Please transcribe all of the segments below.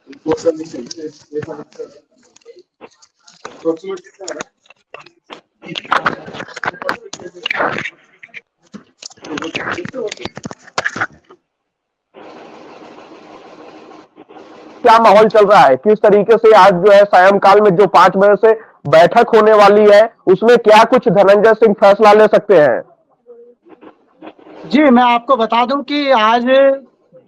क्या माहौल चल रहा है, किस तरीके से आज जो है सायंकाल में जो 5 बजे से बैठक होने वाली है, उसमें क्या कुछ धनंजय सिंह फैसला ले सकते हैं? जी, मैं आपको बता दूं कि आज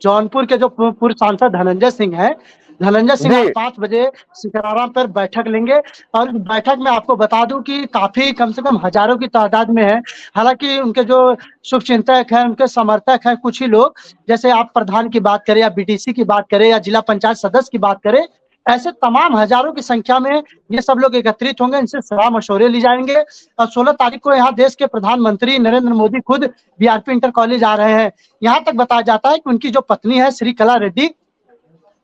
जौनपुर के जो पूर्व सांसद धनंजय सिंह हैं, धनंजय सिंह आज जी 5 बजे सिकरारा पर बैठक लेंगे और बैठक में आपको बता दूं कि काफ़ी कम से कम हज़ारों की तादाद में है। हालाँकि उनके जो शुभचिंतक हैं, उनके समर्थक हैं कुछ ही लोग, जैसे आप प्रधान की बात करें या बीडीसी की बात करें या जिला पंचायत सदस्य की बात करें, ऐसे तमाम हज़ारों की संख्या में ये सब लोग एकत्रित होंगे, इनसे सलाह-मशवरे लिए जाएँगे और 16 तारीख को यहाँ देश के प्रधानमंत्री नरेंद्र मोदी खुद बीआरपी इंटर कॉलेज आ रहे हैं। यहाँ तक बताया जाता है कि उनकी जो पत्नी है श्रीकला रेड्डी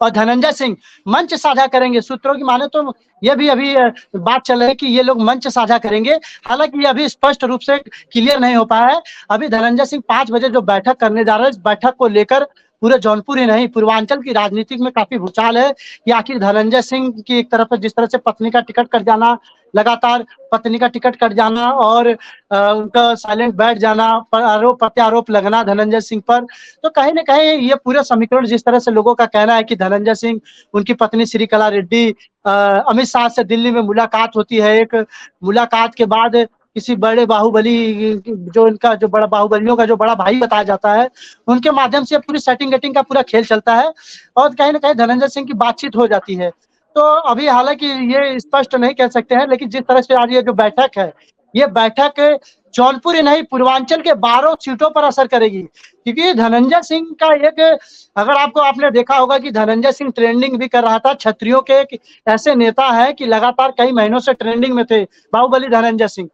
और धनंजय सिंह मंच साझा करेंगे। सूत्रों की माने तो ये भी अभी बात चल रही है कि ये लोग मंच साझा करेंगे। हालाँकि ये अभी स्पष्ट रूप से क्लियर नहीं हो पाया है। अभी धनंजय सिंह 5 बजे जो बैठक करने जा रहे हैं, इस बैठक को लेकर पूरे जौनपुर ही नहीं, पूर्वांचल की राजनीति में काफ़ी भूचाल है कि आखिर धनंजय सिंह की एक तरफ जिस तरह से पत्नी का टिकट कट जाना, लगातार पत्नी का टिकट कट जाना और उनका साइलेंट बैठ जाना, आरोप प्रत्यारोप लगना धनंजय सिंह पर, तो कहीं न कहीं ये पूरे समीकरण जिस तरह से लोगों का कहना है कि धनंजय सिंह, उनकी पत्नी श्रीकला रेड्डी अमित शाह से दिल्ली में मुलाकात होती है। एक मुलाकात के बाद किसी बड़े बाहुबली जो इनका जो बड़ा बाहुबलियों का जो बड़ा भाई बताया जाता है, उनके माध्यम से पूरी सेटिंग-गेटिंग का पूरा खेल चलता है और कहीं न कहीं धनंजय सिंह की बातचीत हो जाती है। तो अभी हालाँकि ये स्पष्ट नहीं कह सकते हैं, लेकिन जिस तरह से आज ये जो बैठक है, ये बैठक जौनपुर ही नहीं पूर्वांचल के 12 सीटों पर असर करेगी। क्योंकि धनंजय सिंह का एक अगर आपने देखा होगा कि धनंजय सिंह ट्रेंडिंग भी कर रहा था, क्षत्रियों के एक ऐसे नेता हैं कि लगातार कई महीनों से ट्रेंडिंग में थे, बाहुबली धनंजय सिंह।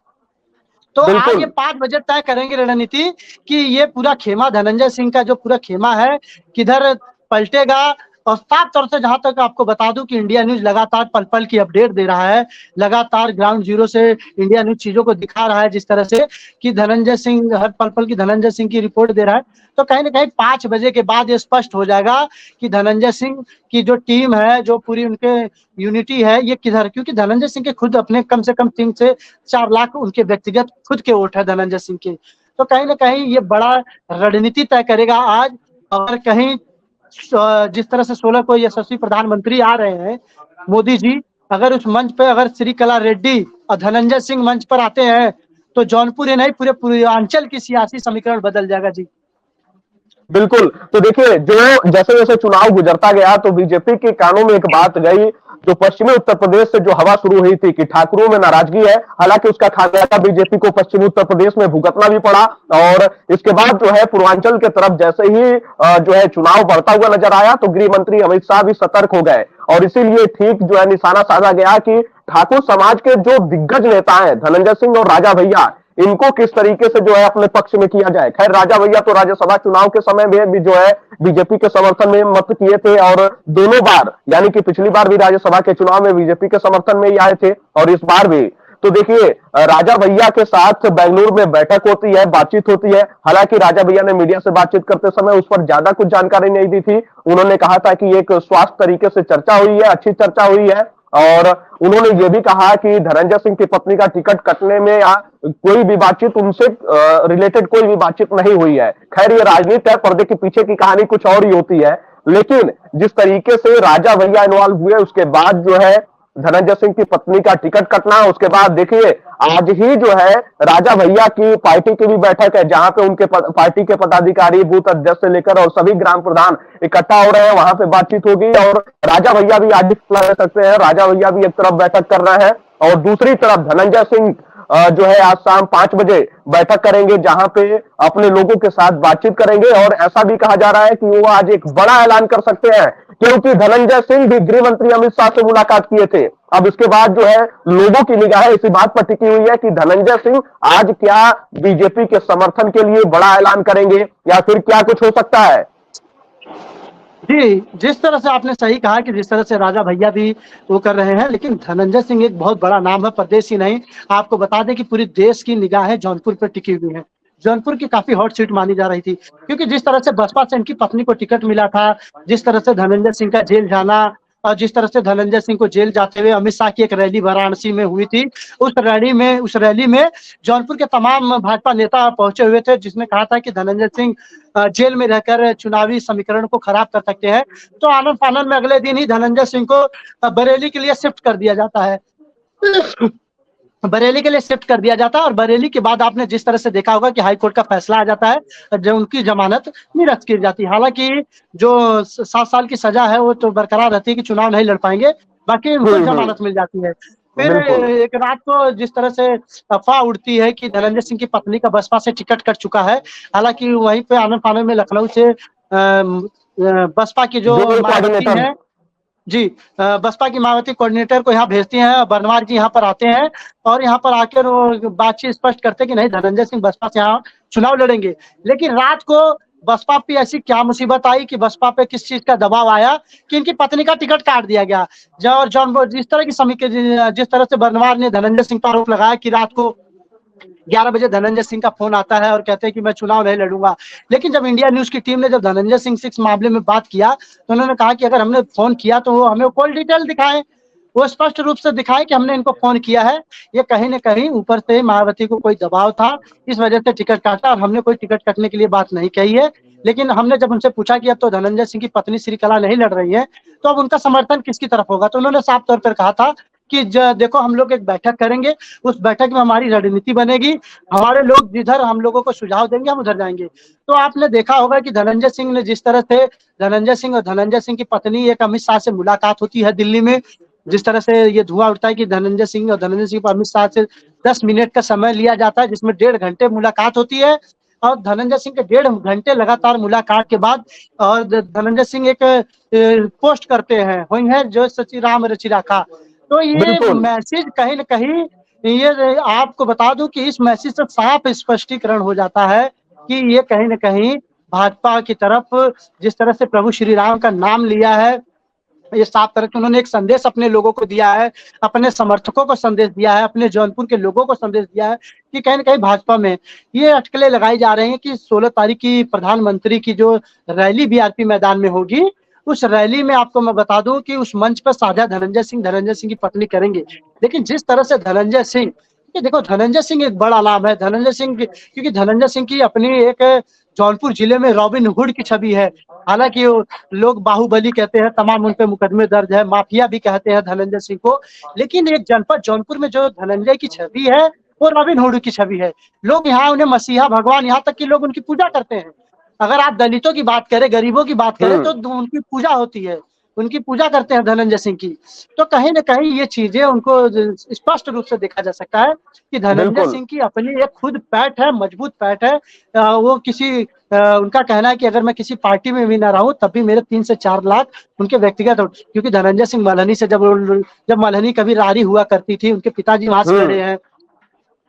तो आज ये बिल्कुल 5 बजे तय करेंगे रणनीति कि ये पूरा खेमा धनंजय सिंह का जो पूरा खेमा है, किधर पलटेगा और साफ तौर से जहाँ तक आपको बता दूँ कि इंडिया न्यूज़ लगातार पल-पल की अपडेट दे रहा है। लगातार ग्राउंड ज़ीरो से इंडिया न्यूज़ चीज़ों को दिखा रहा है जिस तरह से कि धनंजय सिंह हर पल-पल की धनंजय सिंह की रिपोर्ट दे रहा है। तो कहीं न कहीं 5 बजे के बाद ये स्पष्ट हो जाएगा कि धनंजय सिंह की जो टीम है, जो पूरी उनके यूनिटी है, ये किधर क्योंकि धनंजय सिंह के खुद अपने कम से कम 3 से 4 लाख उनके व्यक्तिगत खुद के वोट है धनंजय सिंह के। तो कहीं न कहीं ये बड़ा रणनीति तय करेगा आज और कहीं जिस तरह से 16 को यशस्वी प्रधानमंत्री आ रहे हैं, मोदी जी, अगर उस मंच पे अगर श्रीकला रेड्डी और धनंजय सिंह मंच पर आते हैं, तो जौनपुर ही नहीं पूरे पूर्वांचल की सियासी समीकरण बदल जाएगा जी। बिल्कुल। तो देखिए, जो जैसे-जैसे चुनाव गुजरता गया तो बीजेपी के कानों में एक बात गई, जो पश्चिमी उत्तर प्रदेश से जो हवा शुरू हुई थी कि ठाकुरों में नाराजगी है, हालांकि उसका खामियाजा बीजेपी को पश्चिमी उत्तर प्रदेश में भुगतना भी पड़ा और इसके बाद जो है पूर्वांचल के तरफ जैसे ही जो है चुनाव बढ़ता हुआ नजर आया तो गृह मंत्री अमित शाह भी सतर्क हो गए और इसीलिए ठीक जो है निशाना साधा गया कि ठाकुर समाज के जो दिग्गज नेता हैं धनंजय सिंह और राजा भैया, इनको किस तरीके से जो है अपने पक्ष में किया जाए। खैर राजा भैया तो राज्यसभा चुनाव के समय में भी जो है बीजेपी के समर्थन में मत किए थे और दोनों बार यानी कि पिछली बार भी राज्यसभा के चुनाव में बीजेपी के समर्थन में ही आए थे और इस बार भी। तो देखिए राजा भैया के साथ बेंगलुरु में बैठक होती है, बातचीत होती है। हालांकि राजा भैया ने मीडिया से बातचीत करते समय उस पर ज्यादा कुछ जानकारी नहीं दी थी। उन्होंने कहा था कि एक स्वास्थ्य तरीके से चर्चा हुई है, अच्छी चर्चा हुई है और उन्होंने ये भी कहा कि धनंजय सिंह की पत्नी का टिकट कटने में या कोई भी बातचीत उनसे रिलेटेड कोई भी बातचीत नहीं हुई है। खैर ये राजनीति है, पर्दे के पीछे की कहानी कुछ और ही होती है, लेकिन जिस तरीके से राजा भैया इन्वॉल्व हुए उसके बाद जो है धनंजय सिंह की पत्नी का टिकट कटना, उसके बाद देखिए आज ही जो है राजा भैया की पार्टी की भी बैठक है जहां पे उनके पार्टी के पदाधिकारी बूथ अध्यक्ष से लेकर और सभी ग्राम प्रधान इकट्ठा हो रहे हैं, वहां पे बातचीत होगी और राजा भैया भी आज ले सकते हैं। राजा भैया भी एक तरफ बैठक कर रहे हैं और दूसरी तरफ धनंजय सिंह जो है आज शाम 5 बजे बैठक करेंगे जहां पे अपने लोगों के साथ बातचीत करेंगे और ऐसा भी कहा जा रहा है कि वो आज एक बड़ा ऐलान कर सकते हैं क्योंकि धनंजय सिंह भी गृह मंत्री अमित शाह से मुलाकात किए थे। अब इसके बाद जो है लोगों की निगाह इसी बात पर टिकी हुई है कि धनंजय सिंह आज क्या बीजेपी के समर्थन के लिए बड़ा ऐलान करेंगे या फिर क्या कुछ हो सकता है। जी, जिस तरह से आपने सही कहा कि जिस तरह से राजा भैया भी वो कर रहे हैं, लेकिन धनंजय सिंह एक बहुत बड़ा नाम है, प्रदेश ही नहीं, आपको बता दें कि पूरे देश की निगाहें जौनपुर पर टिकी हुई हैं। जौनपुर की काफ़ी हॉट सीट मानी जा रही थी, क्योंकि जिस तरह से बसपा से इनकी पत्नी को टिकट मिला था, जिस तरह से धनंजय सिंह का जेल जाना और जिस तरह से धनंजय सिंह को जेल जाते हुए अमित शाह की एक रैली वाराणसी में हुई थी, उस रैली में जौनपुर के तमाम भाजपा नेता पहुंचे हुए थे, जिसमें कहा था कि धनंजय सिंह जेल में रहकर चुनावी समीकरण को खराब कर सकते हैं। तो आनन फानन में अगले दिन ही धनंजय सिंह को बरेली के लिए शिफ्ट कर दिया जाता है। बरेली के लिए शिफ्ट कर दिया जाता है और बरेली के बाद आपने जिस तरह से देखा होगा कि हाई कोर्ट का फैसला आ जाता है, जो उनकी जमानत निरस्त की जाती है। हालांकि जो 7 साल की सजा है वो तो बरकरार रहती है कि चुनाव नहीं लड़ पाएंगे, बाकी उनको जमानत मिल जाती है। फिर बिल्कुल। एक रात को जिस तरह से अफवाह उड़ती है कि धनंजय सिंह की पत्नी का बसपा से टिकट कट चुका है, हालांकि वहीं पे आनन फानन में लखनऊ से बसपा की जो जोनल मायावती कोऑर्डिनेटर। है जी, बसपा की मायावती कोऑर्डिनेटर को यहाँ भेजती हैं, बनवार जी यहाँ पर आते हैं और यहाँ पर आकर वो बातचीत स्पष्ट करते हैं कि नहीं, धनंजय सिंह बसपा से यहाँ चुनाव लड़ेंगे। लेकिन रात को बसपा पे ऐसी क्या मुसीबत आई कि बसपा पे किस चीज का दबाव आया कि इनकी पत्नी का टिकट काट दिया गया। जिस तरह की जिस तरह से बनवार ने धनंजय सिंह पर आरोप लगाया कि रात को 11 बजे धनंजय सिंह का फोन आता है और कहते हैं कि मैं चुनाव नहीं लड़ूंगा। लेकिन जब इंडिया न्यूज की टीम ने जब धनंजय सिंह से इस मामले में बात किया तो उन्होंने कहा कि अगर हमने फोन किया तो वो हमें कॉल डिटेल दिखाएं, वो स्पष्ट रूप से दिखाएं कि हमने इनको फोन किया है। ये कहीं न कहीं ऊपर से मायावती को कोई दबाव था, इस वजह से टिकट काटा और हमने कोई टिकट कटने के लिए बात नहीं कही है। लेकिन हमने जब उनसे पूछा कि अब तो धनंजय सिंह की पत्नी श्रीकला नहीं लड़ रही है, तो अब उनका समर्थन किसकी तरफ होगा? तो उन्होंने साफ तौर पर कहा था कि देखो हम लोग एक बैठक करेंगे, उस बैठक में हमारी रणनीति बनेगी, हमारे लोग जिधर हम लोगों को सुझाव देंगे हम उधर जाएंगे। तो आपने देखा होगा कि धनंजय सिंह ने जिस तरह से धनंजय सिंह और धनंजय सिंह की पत्नी एक अमित शाह से मुलाकात होती है दिल्ली में, जिस तरह से ये धुआं उठता है कि धनंजय सिंह और धनंजय सिंह पर अमित शाह से 10 मिनट का समय लिया जाता है, जिसमें 1.5 घंटे मुलाकात होती है। और धनंजय सिंह के 1.5 घंटे लगातार मुलाकात के बाद और धनंजय सिंह एक पोस्ट करते हैं, हुई है जो सची राम रचि राखा। तो ये बिल्कुल। मैसेज कहीं न कहीं, ये आपको बता दूं कि इस मैसेज से साफ स्पष्टीकरण हो जाता है कि ये कहीं न कहीं भाजपा की तरफ जिस तरह से प्रभु श्री राम का नाम लिया है, ये साफ तरह से उन्होंने एक संदेश अपने लोगों को दिया है, अपने समर्थकों को संदेश दिया है, अपने जौनपुर के लोगों को संदेश दिया है कि कहीं न कहीं भाजपा में ये अटकलें लगाई जा रही हैं कि 16 तारीख की प्रधानमंत्री की जो रैली बीआरपी मैदान में होगी, उस रैली में आपको मैं बता दूं कि उस मंच पर साझा धनंजय सिंह की पत्नी करेंगे। लेकिन जिस तरह से धनंजय सिंह, ये देखो धनंजय सिंह एक बड़ा नाम है, धनंजय सिंह क्योंकि धनंजय सिंह की अपनी एक जौनपुर जिले में रॉबिन हुड की छवि है। हालांकि लोग बाहुबली कहते हैं, तमाम उन पे मुकदमे दर्ज है, माफिया भी कहते हैं धनंजय सिंह को। लेकिन एक जनपद जौनपुर में जो धनंजय की छवि है वो रॉबिन हुड की छवि है। लोग यहाँ उन्हें मसीहा भगवान, यहाँ तक कि लोग उनकी पूजा करते हैं। अगर आप दलितों की बात करें, गरीबों की बात करें तो उनकी पूजा होती है, उनकी पूजा करते हैं धनंजय सिंह की। तो कहीं न कहीं ये चीजें उनको स्पष्ट रूप से देखा जा सकता है कि धनंजय बिल्कुल। सिंह की अपनी एक खुद पैठ है, मजबूत पैठ है। वो किसी उनका कहना है कि अगर मैं किसी पार्टी में भी ना रहूं तब भी मेरे 3 से 4 लाख उनके व्यक्तिगत, क्योंकि धनंजय सिंह मल्हनी से जब मल्हनी कभी रारी हुआ करती थी, उनके पिताजी वहां से लड़े हैं,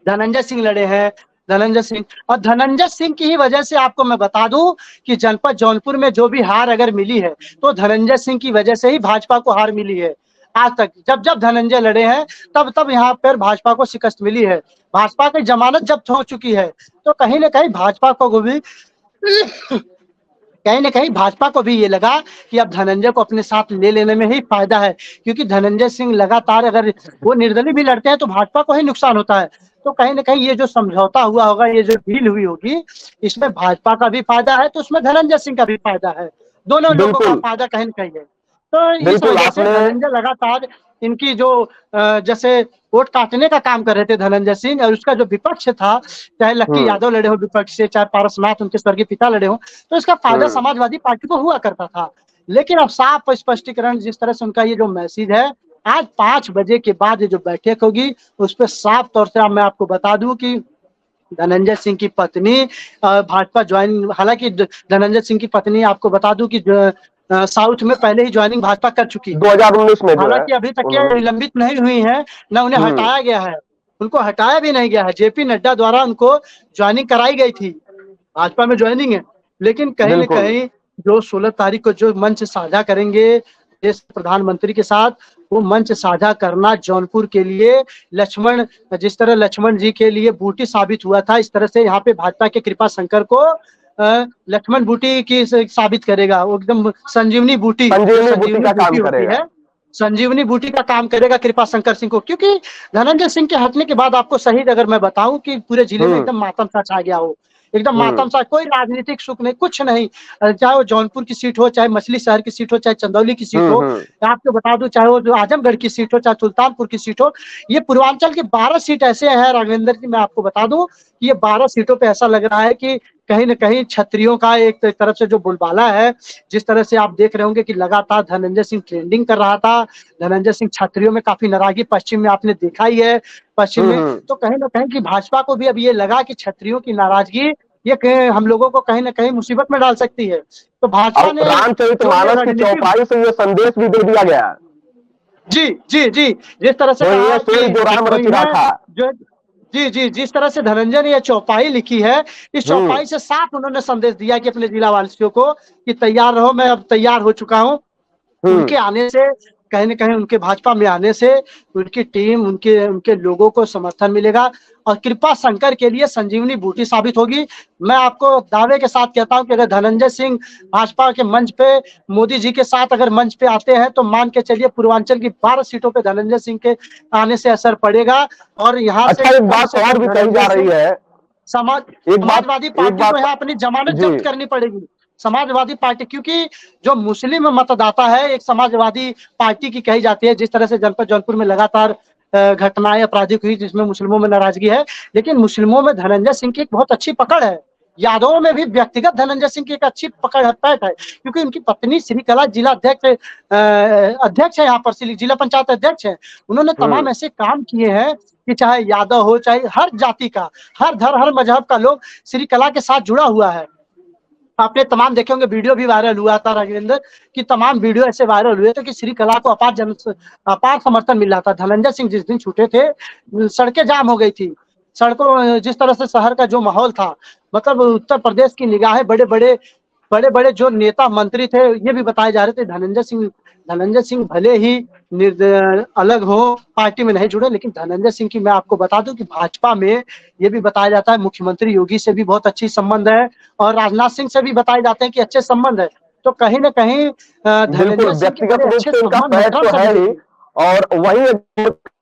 धनंजय सिंह लड़े हैं। धनंजय सिंह और धनंजय सिंह की ही वजह से आपको मैं बता दूं कि जनपद जौनपुर में जो भी हार अगर मिली है तो धनंजय सिंह की वजह से ही भाजपा को हार मिली है। आज तक जब जब धनंजय लड़े हैं तब यहाँ पर भाजपा को शिकस्त मिली है। भाजपा की जमानत जब्त हो चुकी है, तो कहीं ना कहीं भाजपा को भी कहीं न कहीं भाजपा को भी ये लगा कि अब धनंजय को अपने साथ ले लेने में ही फायदा है, क्योंकि धनंजय सिंह लगातार अगर वो निर्दलीय भी लड़ते हैं तो भाजपा को ही नुकसान होता है। तो कहीं न कहीं ये जो समझौता हुआ होगा, ये जो डील हुई होगी, इसमें भाजपा का भी फायदा है तो उसमें धनंजय सिंह का भी फायदा है। दोनों लोगों का बिल्कुल। फायदा कहीं न कहीं है। तो इस बिल्कुल वजह से आपने। धनंजय लगातार इनकी जो जैसे वोट काटने का काम कर रहे थे धनंजय सिंह, और उसका जो विपक्ष था, चाहे लक्की यादव लड़े हो विपक्ष से, चाहे पारसनाथ उनके स्वर्गीय पिता लड़े हो, तो इसका फायदा समाजवादी पार्टी को हुआ करता था। लेकिन अब साफ स्पष्टीकरण जिस तरह से उनका ये जो मैसेज है, आज 5 बजे के बाद ये जो बैठक होगी उस पर साफ तौर से मैं आपको बता दूं कि धनंजय सिंह की पत्नी भाजपा ज्वाइन, हालांकि धनंजय सिंह की पत्नी आपको बता दूं कि साउथ में पहले ही ज्वाइनिंग भाजपा कर चुकी है। 2019 में जो है हालांकि अभी तक ये निलंबित नहीं हुई है, ना उन्हें हटाया गया है, उनको हटाया भी नहीं गया है। जेपी नड्डा द्वारा उनको ज्वाइनिंग कराई गई थी, भाजपा में ज्वाइनिंग है। लेकिन कहीं न कहीं जो 16 तारीख को जो मंच साझा करेंगे देश प्रधानमंत्री के साथ, वो मंच साझा करना जौनपुर के लिए लक्ष्मण, जिस तरह लक्ष्मण जी के लिए बूटी साबित हुआ था, इस तरह से यहाँ पे भाजपा के कृपा शंकर को लक्ष्मण बूटी की साबित करेगा। वो एकदम संजीवनी बूटी का काम होती करेगा। है, संजीवनी बूटी का काम करेगा कृपा शंकर सिंह को, क्योंकि धनंजय सिंह के हटने के बाद आपको सही अगर मैं बताऊं कि पूरे जिले में एकदम मातम सा छा गया हो, एकदम मातम सा, कोई राजनीतिक सुख नहीं, कुछ नहीं। चाहे वो जौनपुर की सीट हो, चाहे मछली शहर की सीट हो, चाहे चंदौली की सीट हो, आपको बता दूं चाहे वो जो आजमगढ़ की सीट हो, चाहे सुल्तानपुर की सीट हो, ये पूर्वांचल की 12 सीट ऐसे हैं राघवेंद्र जी, मैं आपको बता दूं कि ये 12 सीटों पे ऐसा लग रहा है कि कहीं न कहीं क्षत्रियों का एक तरफ से जो बोलबाला है, जिस तरह से आप देख रहे होंगे कि लगातार धनंजय सिंह ट्रेंडिंग कर रहा था, धनंजय सिंह क्षत्रियों में काफी नाराजगी पश्चिम में आपने देखा ही है, पश्चिम में तो कहीं न कहीं कि भाजपा को भी अब ये लगा कि क्षत्रियों की नाराजगी ये हम लोगों को कहीं न कहीं मुसीबत में डाल सकती है। तो भाजपा ने रामचरितमानस की चौपाई से ये संदेश भी दे दिया गया। जी, जी, जी। जिस तरह से कहा कि जो राम रच रहा था, जो जी, जी, जिस तरह से धनंजय ने ये चौपाई लिखी है, इस चौपाई से साफ उन्होंने संदेश दिया कि अपने जिला वासियों को कि तैयार रहो, मैं अब तैयार हो चुका हूँ। उनके आने से कहीं न कहीं उनके भाजपा में आने से उनकी टीम, उनके लोगों को समर्थन मिलेगा और कृपा शंकर के लिए संजीवनी बूटी साबित होगी। मैं आपको दावे के साथ कहता हूं कि अगर धनंजय सिंह भाजपा के मंच पे मोदी जी के साथ अगर मंच पे आते हैं तो मान के चलिए पूर्वांचल की 12 सीटों पे धनंजय सिंह के आने से असर पड़ेगा और यहाँ से एक बात और भी कही जा रही है, समाजवादी पार्टी को यहाँ अपनी जमानत जब्त करनी पड़ेगी, समाजवादी पार्टी, क्योंकि जो मुस्लिम मतदाता है एक समाजवादी पार्टी की कही जाती है। जिस तरह से जनपद जौनपुर में लगातार घटनाएं आपराधिक हुई जिसमें मुस्लिमों में नाराजगी है, लेकिन मुस्लिमों में धनंजय सिंह की एक बहुत अच्छी पकड़ है, यादवों में भी व्यक्तिगत धनंजय सिंह की एक अच्छी पकड़ है, पैठ है, क्योंकि उनकी पत्नी श्रीकला जिला अध्यक्ष है, यहाँ पर जिला पंचायत अध्यक्ष है। उन्होंने तमाम ऐसे काम किए हैं कि चाहे यादव हो, चाहे हर जाति का, हर धर्म, हर मजहब का लोग श्रीकला के साथ जुड़ा हुआ है। आपने तमाम देखे होंगे, वीडियो भी वायरल हुआ था राघवेंद्र कि तमाम वीडियो ऐसे वायरल हुए थे कि श्रीकला को अपार समर्थन मिल रहा था। धनंजय सिंह जिस दिन छूटे थे, सड़कें जाम हो गई थी, सड़कों जिस तरह से शहर का जो माहौल था, मतलब उत्तर प्रदेश की निगाहें बड़े बड़े जो नेता मंत्री थे ये भी बताए जा रहे थे धनंजय सिंह भले ही अलग हो, पार्टी में नहीं जुड़े, लेकिन धनंजय सिंह की मैं आपको बता दूं कि भाजपा में ये भी बताया जाता है मुख्यमंत्री योगी से भी बहुत अच्छी संबंध है और राजनाथ सिंह से भी बताए जाते हैं कि अच्छे संबंध है। तो कहीं न कहीं धनंजय सिंह के बड़े अच्छे संबंध है। और वही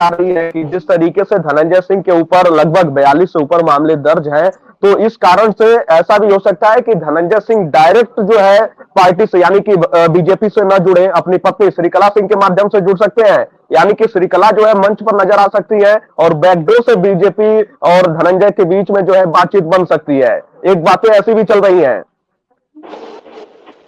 आ रही है कि जिस तरीके से धनंजय सिंह के ऊपर लगभग 42 से ऊपर मामले दर्ज हैं, तो इस कारण से ऐसा भी हो सकता है कि धनंजय सिंह डायरेक्ट जो है पार्टी से यानी कि बीजेपी से न जुड़े, अपनी पत्नी श्रीकला सिंह के माध्यम से जुड़ सकते हैं, यानी कि श्रीकला जो है मंच पर नजर आ सकती है और बैकडोर से बीजेपी और धनंजय के बीच में जो है बातचीत बन सकती है। एक बातें ऐसी भी चल रही हैं।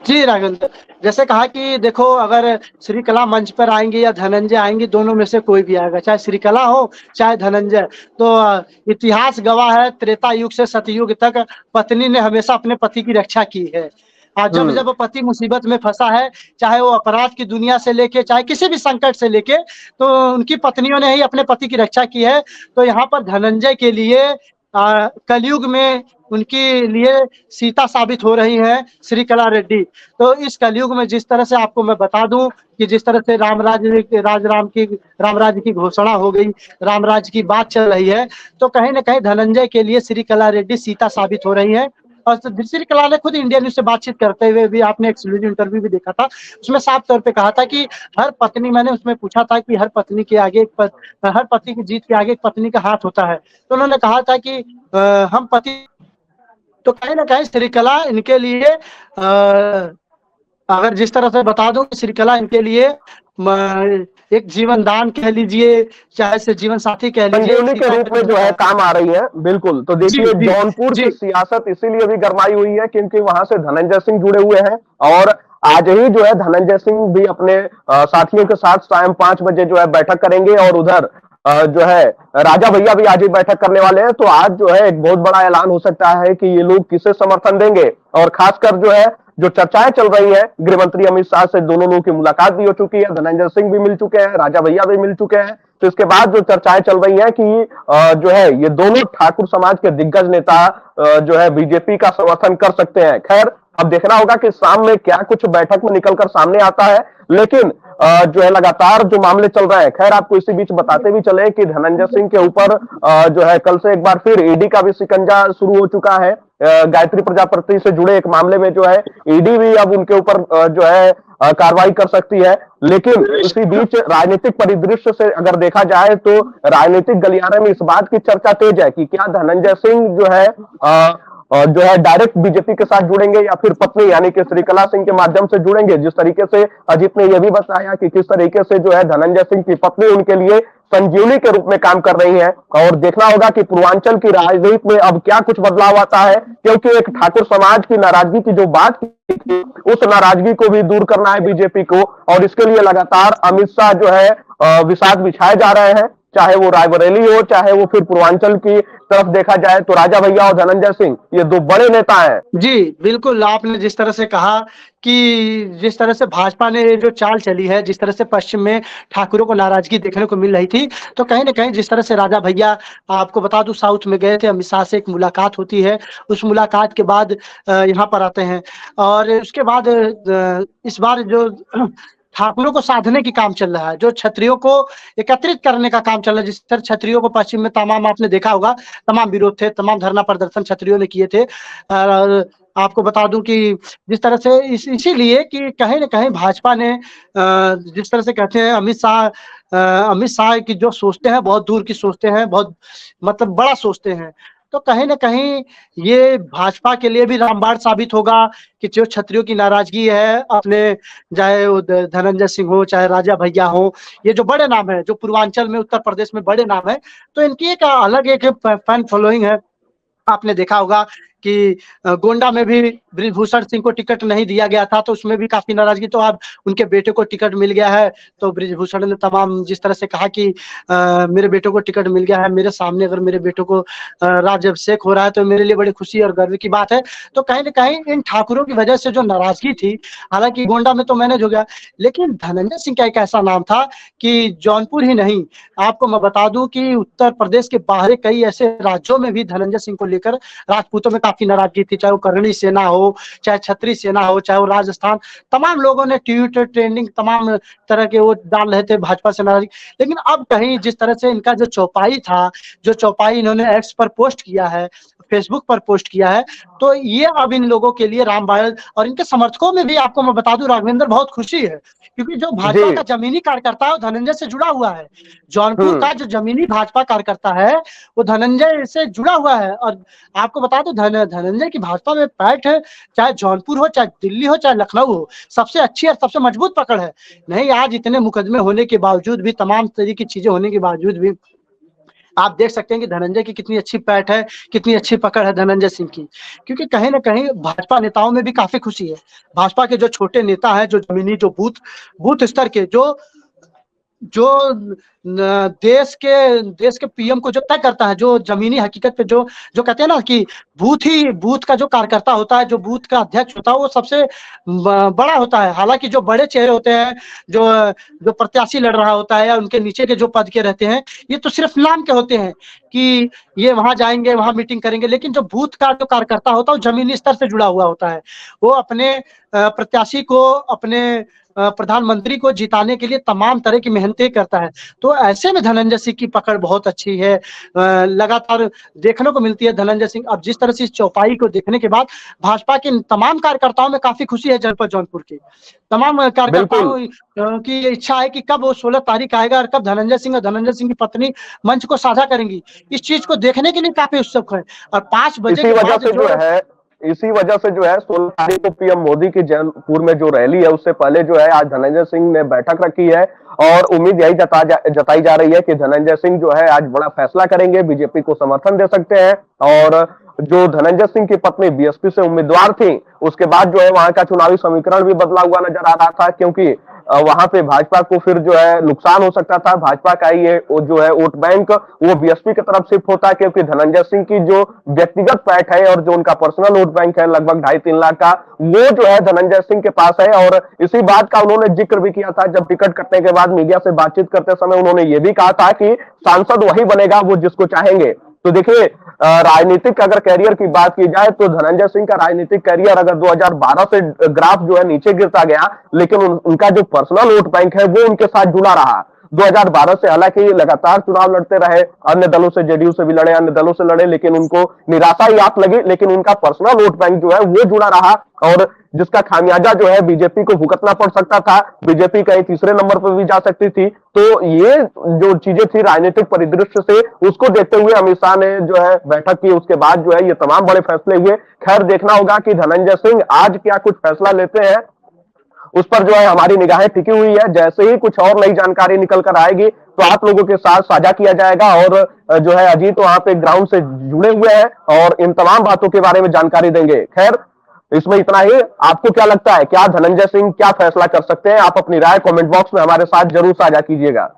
जी राघवेंद्र, जैसे कहा कि देखो अगर श्रीकला मंच पर आएंगे या धनंजय आएंगे, दोनों में से कोई भी आएगा, चाहे श्रीकला हो चाहे धनंजय, तो इतिहास गवाह है त्रेता युग से सतयुग तक पत्नी ने हमेशा अपने पति की रक्षा की है। आज जब पति मुसीबत में फंसा है, चाहे वो अपराध की दुनिया से लेके चाहे किसी भी संकट से लेके, तो उनकी पत्नियों ने ही अपने पति की रक्षा की है। तो यहाँ पर धनंजय के लिए कलयुग में उनके लिए सीता साबित हो रही है श्रीकला रेड्डी। तो इस कलयुग में जिस तरह से आपको मैं बता दूं कि जिस तरह से राम राज्य की घोषणा हो गई, राम राज्य की बात चल रही है, तो कहीं न कहीं धनंजय के लिए श्रीकला रेड्डी सीता साबित हो रही है। और श्रीकला ने खुद इंडिया न्यूज से बातचीत करते हुए भी, आपने एक्सक्लूसिव इंटरव्यू भी देखा था, उसमें साफ तौर पे कहा था कि हर पत्नी, मैंने उसमें पूछा था कि हर पत्नी के आगे हर पति की जीत के आगे एक पत्नी का हाथ होता है, तो उन्होंने कहा था कि हम पति, तो कहीं ना कहीं श्रीकला इनके लिए अगर जिस तरह से बता दूं कि श्रीकला इनके लिए एक जीवन दान कह लीजिए, चाहे से जीवन साथी कह लीजिए, के रूप में जो है काम आ रही है। बिल्कुल। तो देखिए जौनपुर की सियासत इसीलिए भी गरमाई हुई है क्योंकि वहां से धनंजय सिंह जुड़े हुए हैं और आज ही जो है धनंजय सिंह भी अपने साथियों के साथ शाम 5 बजे जो है बैठक करेंगे और उधर जो है राजा भैया भी आज ही बैठक करने वाले हैं। तो आज जो है एक बहुत बड़ा ऐलान हो सकता है कि ये लोग किसे समर्थन देंगे और खासकर जो है जो चर्चाएं चल रही है, गृह मंत्री अमित शाह से दोनों लोगों की मुलाकात भी हो चुकी है, धनंजय सिंह भी मिल चुके हैं, राजा भैया भी मिल चुके हैं। तो इसके बाद जो चर्चाएं चल रही है कि जो है ये दोनों ठाकुर समाज के दिग्गज नेता जो है बीजेपी का समर्थन कर सकते हैं। खैर अब देखना होगा कि शाम में क्या कुछ बैठक में निकलकर सामने आता है, लेकिन जो है लगातार जो मामले चल रहे हैं। खैर आपको इसी बीच बताते भी चले कि धनंजय सिंह के ऊपर जो है कल से एक बार फिर ईडी का भी शिकंजा शुरू हो चुका है गायत्री प्रजापति से जुड़े एक मामले में जो है ईडी भी अब उनके ऊपर जो है कार्रवाई कर सकती है। लेकिन इसी बीच राजनीतिक परिदृश्य से अगर देखा जाए तो राजनीतिक गलियारे में इस बात की चर्चा तेज है कि क्या धनंजय सिंह जो है जो है डायरेक्ट बीजेपी के साथ जुड़ेंगे या फिर पत्नी यानी कि श्रीकला सिंह के माध्यम से जुड़ेंगे। जिस तरीके से अजीत ने यह भी बताया कि किस तरीके से जो है धनंजय सिंह की पत्नी उनके लिए संजीवनी के रूप में काम कर रही है। और देखना होगा कि पूर्वांचल की राजनीति में अब क्या कुछ बदलाव आता है, क्योंकि एक ठाकुर समाज की नाराजगी की जो बात की थी उस नाराजगी को भी दूर करना है बीजेपी को, और इसके लिए लगातार अमित शाह जो है विषाद बिछाए जा रहे हैं, चाहे वो रायबरेली हो चाहे वो फिर पूर्वांचल की तरफ देखा जाए तो राजा भैया और धनंजय सिंह ये दो बड़े नेता हैं। जी बिल्कुल, आपने जिस तरह से कहा कि जिस तरह से भाजपा ने जो चाल चली है, जिस तरह से पश्चिम में ठाकुरों को नाराजगी देखने को मिल रही थी, तो कहीं न कहीं जिस तरह से राजा भैया, आपको बता दूं, साउथ में गए थे, अमित शाह से एक मुलाकात होती है, उस मुलाकात के बाद यहाँ पर आते हैं और उसके बाद इस बार जो ठाकुरों को साधने की काम चल रहा है, जो क्षत्रियों को एकत्रित करने का काम चल रहा है। जिस तरह क्षत्रियों को पश्चिम में तमाम, आपने देखा होगा, तमाम विरोध थे, तमाम धरना प्रदर्शन क्षत्रियों ने किए थे। आपको बता दूं कि जिस तरह से इसीलिए कि कहीं न कहीं भाजपा ने जिस तरह से कहते हैं अमित शाह की जो सोचते हैं बहुत दूर की सोचते हैं, बहुत मतलब बड़ा सोचते हैं। तो कहीं न कहीं ये भाजपा के लिए भी रामबाण साबित होगा कि जो क्षत्रियों की नाराजगी है अपने, चाहे वो धनंजय सिंह हो चाहे राजा भैया हो, ये जो बड़े नाम है, जो पूर्वांचल में उत्तर प्रदेश में बड़े नाम है, तो इनकी एक अलग एक फैन फॉलोइंग है। आपने देखा होगा कि गोंडा में भी बृजभूषण सिंह को टिकट नहीं दिया गया था, तो उसमें भी काफी नाराजगी, तो अब उनके बेटे को टिकट मिल गया है, तो बृजभूषण ने तमाम जिस तरह से कहा कि मेरे बेटे को टिकट मिल गया है, मेरे सामने अगर मेरे बेटों को राज्याभिषेक हो रहा है तो मेरे लिए बड़ी खुशी और गर्व की बात है। तो कहीं न कहीं इन ठाकुरों की वजह से जो नाराजगी थी, हालांकि गोंडा में तो मैनेज हो गया, लेकिन धनंजय सिंह का एक ऐसा नाम था कि जौनपुर ही नहीं, आपको मैं बता दूं कि उत्तर प्रदेश के बाहर कई ऐसे राज्यों में भी धनंजय सिंह को लेकर राजपूतों में काफी नाराजगी थी, चाहे वो करणी सेना हो, चाहे छत्री सेना हो, चाहे वो राजस्थान, तमाम लोगों ने ट्वीट ट्रेंडिंग तमाम तरह के वो डाल रहे थे भाजपा से नाराजगी। लेकिन अब कहीं जिस तरह से इनका जो चौपाई था, जो चौपाई इन्होंने एक्स पर पोस्ट किया है, फेसबुक पर पोस्ट किया है, तो ये अब इन लोगों के लिए रामबाण, और इनके समर्थकों में भी आपको मैं बता दूं राघवेंद्र बहुत खुशी है, क्योंकि जो भाजपा का जमीनी कार्यकर्ता है वो धनंजय से जुड़ा हुआ है। जौनपुर का जो जमीनी भाजपा कार्यकर्ता है वो धनंजय से जुड़ा हुआ है। और आपको बता दो धनंजय की भाजपा में पैठ है, चाहे जौनपुर हो, चाहे दिल्ली हो, चाहे लखनऊ हो, सबसे अच्छी और सबसे मजबूत पकड़ है। नहीं, आज इतने मुकदमे होने के बावजूद भी, तमाम तरह की चीजें होने के बावजूद भी आप देख सकते हैं कि धनंजय की कितनी अच्छी पैठ है, कितनी अच्छी पकड़ है धनंजय सिंह की, क्योंकि कहीं ना कहीं भाजपा नेताओं में भी काफी खुशी है। भाजपा के जो छोटे नेता हैं, जो जमीनी, जो बूथ स्तर के, जो देश के पीएम को जो तय करता है, जो जमीनी हकीकत पे जो कहते हैं ना कि बूथ का जो कार्यकर्ता होता है, जो बूथ का अध्यक्ष होता है, वो सबसे बड़ा होता है। हालांकि जो बड़े चेहरे होते हैं, जो प्रत्याशी लड़ रहा होता है या उनके नीचे के जो पद के रहते हैं, ये तो सिर्फ नाम के होते हैं कि ये वहां जाएंगे, वहां मीटिंग करेंगे, लेकिन जो बूथ का जो कार्यकर्ता होता है वो जमीनी स्तर से जुड़ा हुआ होता है। वो अपने प्रत्याशी को, अपने प्रधानमंत्री को जिताने के लिए तमाम तरह की मेहनतें करता है। तो ऐसे में धनंजय सिंह की पकड़ बहुत अच्छी है, लगातार देखने को मिलती है धनंजय सिंह। अब जिस तरह से इस चौपाई को देखने के बाद भाजपा के तमाम कार्यकर्ताओं में काफी खुशी है। जनपद जौनपुर के तमाम कार्यकर्ताओं की इच्छा है कि कब वो 16 तारीख आएगा और कब धनंजय सिंह और धनंजय सिंह की पत्नी मंच को साझा करेंगी। इस चीज को देखने के लिए काफी उत्सुक है। और 5 बजे के बाद इसी वजह से जो है 16 तारीख को पीएम मोदी की जौनपुर में जो रैली है, उससे पहले जो है आज धनंजय सिंह ने बैठक रखी है और उम्मीद यही जताई जा रही है कि धनंजय सिंह जो है आज बड़ा फैसला करेंगे, बीजेपी को समर्थन दे सकते हैं। और जो धनंजय सिंह की पत्नी बीएसपी से उम्मीदवार थी, उसके बाद जो है वहां का चुनावी समीकरण भी बदला हुआ नजर आ रहा था, क्योंकि वहां पे भाजपा को फिर जो है नुकसान हो सकता था। भाजपा का ये जो है वोट बैंक वो बीएसपी की तरफ शिफ्ट होता है, क्योंकि धनंजय सिंह की जो व्यक्तिगत पैठ है और जो उनका पर्सनल वोट बैंक है लगभग 2.5-3 लाख का, वो जो है धनंजय सिंह के पास है। और इसी बात का उन्होंने जिक्र भी किया था जब टिकट कटने के बाद मीडिया से बातचीत करते समय उन्होंने ये भी कहा था कि सांसद वही बनेगा वो जिसको चाहेंगे। तो देखिए, राजनीतिक अगर कैरियर की बात की जाए तो धनंजय सिंह का राजनीतिक कैरियर अगर 2012 से ग्राफ जो है नीचे गिरता गया, लेकिन उनका जो पर्सनल वोट बैंक है वो उनके साथ जुड़ा रहा। 2012 से हालांकि लगातार चुनाव लड़ते रहे, अन्य दलों से, जेडीयू से भी लड़े, अन्य दलों से लड़े, लेकिन उनको निराशा ही आप लगी। लेकिन उनका पर्सनल वोट बैंक जो है वो जुड़ा रहा, और जिसका खामियाजा जो है बीजेपी को भुगतना पड़ सकता था। बीजेपी कहीं तीसरे नंबर पर भी जा सकती थी। तो ये जो चीजें थी राजनीतिक परिदृश्य से, उसको देखते हुए अमित शाह ने जो है बैठक की, उसके बाद जो है ये तमाम बड़े फैसले हुए। खैर देखना होगा कि धनंजय सिंह आज क्या कुछ फैसला लेते हैं, उस पर जो है हमारी निगाहें टिकी हुई है। जैसे ही कुछ और नई जानकारी निकल कर आएगी तो आप लोगों के साथ साझा किया जाएगा। और जो है अजीत वहां पे ग्राउंड से जुड़े हुए हैं और इन तमाम बातों के बारे में जानकारी देंगे। खैर इसमें इतना ही। आपको क्या लगता है, क्या धनंजय सिंह क्या फैसला कर सकते हैं? आप अपनी राय कमेंट बॉक्स में हमारे साथ जरूर साझा कीजिएगा।